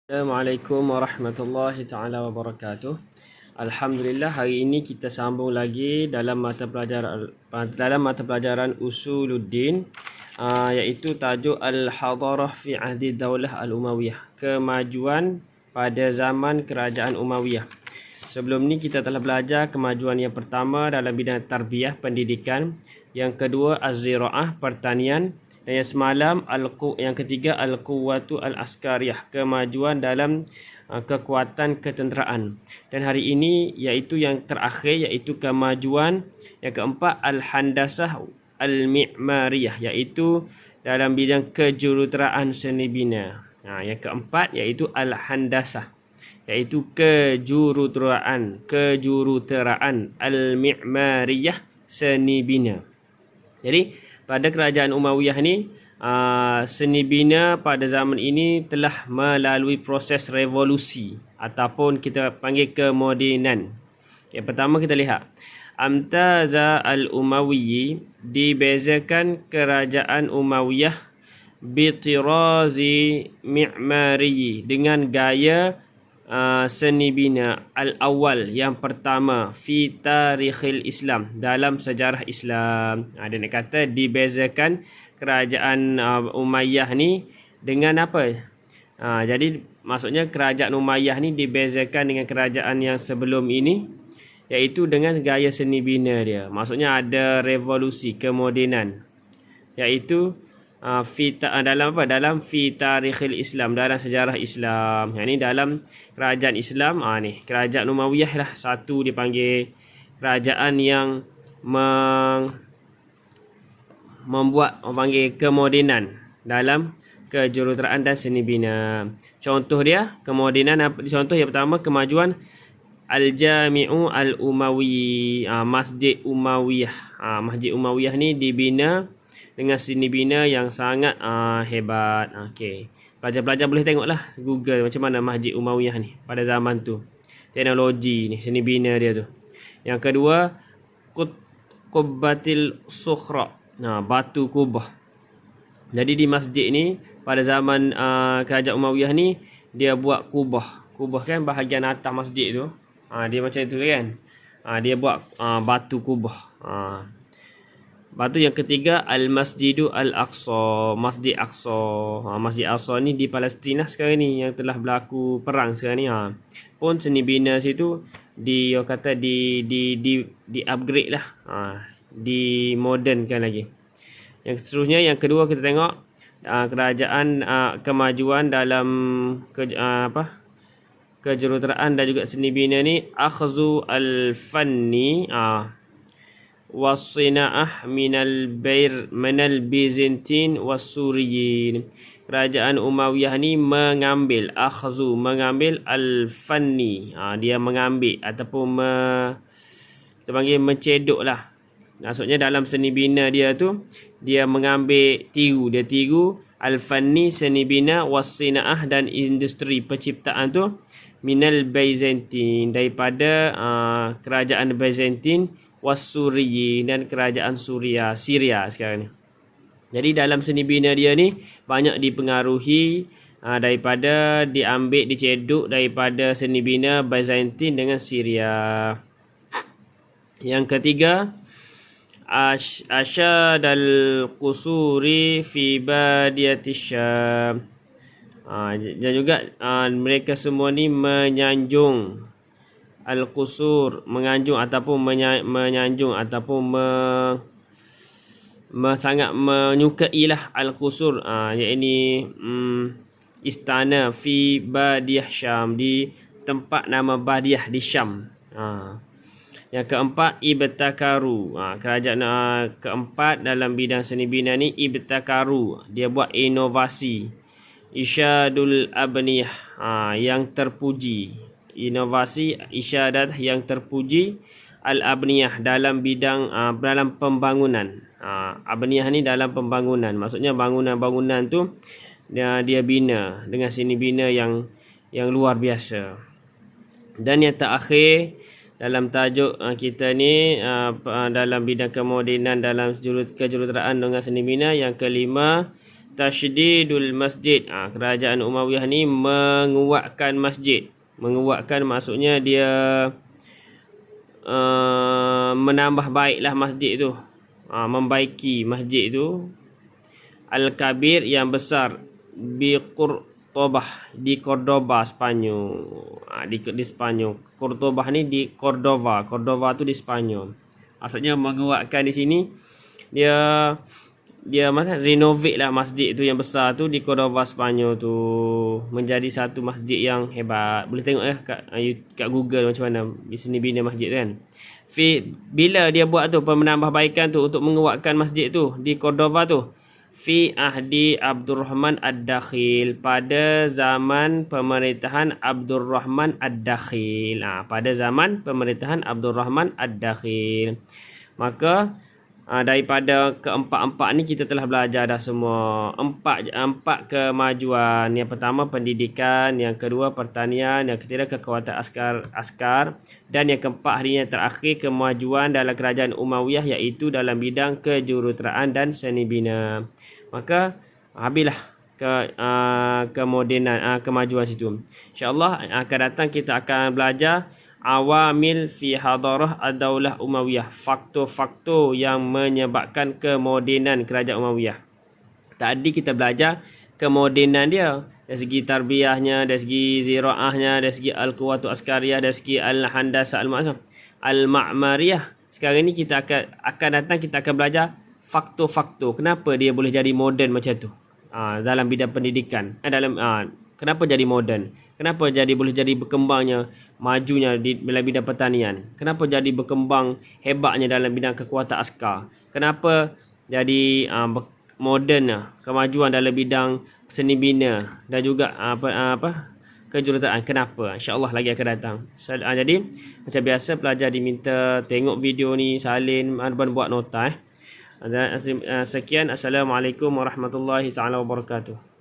Assalamualaikum warahmatullahi taala wabarakatuh. Alhamdulillah, hari ini kita sambung lagi dalam mata pelajaran Usuluddin, iaitu tajuk Al-Hadarah fi Ahdi Daulah Al-Umayyah, kemajuan pada zaman kerajaan Umayyah. Sebelum ni kita telah belajar kemajuan yang pertama dalam bidang tarbiyah, pendidikan, yang kedua az-ziraah, pertanian, dan yang semalam yang ketiga al-quwwatu al-askariyah, kemajuan dalam kekuatan ketenteraan. Dan hari ini iaitu yang terakhir, iaitu kemajuan yang keempat al-handasah al-mi'mariyah, iaitu dalam bidang kejuruteraan seni bina. Yang keempat iaitu al-handasah, iaitu kejuruteraan al-mi'mariyah, seni bina. Jadi pada kerajaan Umayyah ni, seni bina pada zaman ini telah melalui proses revolusi ataupun kita panggil kemodenan. Okay, pertama kita lihat Amtaza al-Umayyi, dibezakan kerajaan Umayyah bitirazi mi'mari, dengan gaya seni bina al-awwal, yang pertama, fi tarikhil Islam, dalam sejarah Islam. Dia nak kata dibezakan kerajaan Umayyah ni dengan apa? Jadi maksudnya kerajaan Umayyah ni dibezakan dengan kerajaan yang sebelum ini, iaitu dengan gaya seni bina dia. Maksudnya ada revolusi, kemodenan, iaitu dalam fi tarikhil Islam, dalam sejarah Islam. Yang ni dalam kerajaan Islam, ni kerajaan Umayyah lah satu dipanggil kerajaan yang membuat orang panggil kemodenan dalam kejuruteraan dan seni bina. Contoh dia kemodenan, contoh yang pertama, kemajuan Al-Jami'u Al-Umawi, Masjid Umayyah. Masjid Umayyah ni dibina dengan seni bina yang sangat hebat. Okey, pelajar-pelajar boleh tengoklah Google macam mana Masjid Umayyah ni pada zaman tu. Teknologi ni, seni bina dia tu. Yang kedua, Qubbatil Sukhra, batu kubah. Jadi di masjid ni pada zaman kerajaan Umayyah ni, dia buat kubah. Kubah kan bahagian atas masjid tu. Dia macam tu kan. Dia buat batu kubah. Batu yang ketiga, Al-Masjidu Al-Aqsa, Masjid Aqsa. Masjid Aqsa ni di Palestin sekarang ni, yang telah berlaku perang sekarang ni. Pun seni bina situ di upgrade lah, di modernkan lagi. Yang seterusnya, yang kedua kita tengok kerajaan kemajuan dalam kejuruteraan dan juga seni bina ni, Akhzu Al-Fanni was-sina'ah minal Byzantin was-Suriyin. Kerajaan Umayyah ni mengambil al-fanni, dia mengambil ataupun kita panggil mencedok lah. Maksudnya dalam seni bina dia tu, dia mengambil dia tiru al-fanni, seni bina, was-sina'ah, dan industri penciptaan tu, minal Byzantin, daripada kerajaan Byzantin, was-Suriyin, dan kerajaan Syria sekarang ni. Jadi dalam seni bina dia ni banyak dipengaruhi daripada dicedok daripada seni bina Byzantin dengan Syria. Yang ketiga, Asyad al-Qusuri fi Badiyatish Syam. Dan juga mereka semua ni menyanjung al-qusur, menganjung ataupun menyanjung ataupun sangat menyukailah al-qusur, iaitu istana fi Badiyah Syam, di tempat nama Badiyah di Syam. Yang keempat, Ibtakaru, kerajaan keempat dalam bidang seni bina ni, Ibtakaru, dia buat inovasi. Isyadul Abniyah, yang terpuji, inovasi isyadat yang terpuji, al-abniyah, dalam bidang dalam pembangunan. Abniyah ni dalam pembangunan, maksudnya bangunan-bangunan tu dia bina dengan seni bina yang luar biasa. Dan yang terakhir dalam tajuk kita ni, dalam bidang kemodenan dalam kejuruteraan dengan seni bina, yang kelima, tasydidul masjid. Kerajaan Umayyah ni menguatkan masjid. Menguatkan maksudnya dia menambah baiklah masjid tu. Membaiki masjid tu. Al-Kabir yang besar. Bi Qurtobah, di Cordoba, Spanyol. Di Spanyol. Qurtobah ni di Cordova. Cordova tu di Spanyol. Maksudnya menguatkan di sini dia macam renovate lah masjid tu yang besar tu di Cordova, Spanyol tu menjadi satu masjid yang hebat. Boleh tengok kat Google macam mana di sini bina masjid tu kan. Bila dia buat tu penambahbaikan tu untuk menguatkan masjid tu di Cordova tu, fi ahdi Abdurrahman Ad-Dakhil, pada zaman pemerintahan Abdurrahman Ad-Dakhil. Pada zaman pemerintahan Abdurrahman Ad-Dakhil. Maka daripada keempat-empat ni kita telah belajar dah semua. Empat kemajuan. Yang pertama pendidikan, yang kedua pertanian, yang ketiga kekuatan askar, dan yang keempat hari yang terakhir kemajuan dalam kerajaan Umayyah, iaitu dalam bidang kejuruteraan dan seni bina. Maka habislah kemodenan, kemajuan situ. InsyaAllah akan datang kita akan belajar awamil fi hadarah ad-daulah Umayyah, faktor-faktor yang menyebabkan kemodenan kerajaan Umayyah. Tadi kita belajar kemodenan dia dari segi tarbiyahnya, dari segi ziraahnya, dari segi al-quwatu askariyah, dari segi al-handasah al-ma'mariyah. Sekarang ni kita akan datang kita akan belajar faktor-faktor kenapa dia boleh jadi moden macam tu. Dalam bidang pendidikan, kenapa jadi moden? Kenapa boleh jadi berkembangnya, majunya dalam bidang pertanian? Kenapa jadi berkembang hebatnya dalam bidang kekuatan askar? Kenapa jadi moden kemajuan dalam bidang seni bina dan juga kejuruteraan? Kenapa? InsyaAllah lagi akan datang. Jadi macam biasa pelajar diminta tengok video ni, salin, buat nota. Sekian. Assalamualaikum warahmatullahi taala wabarakatuh.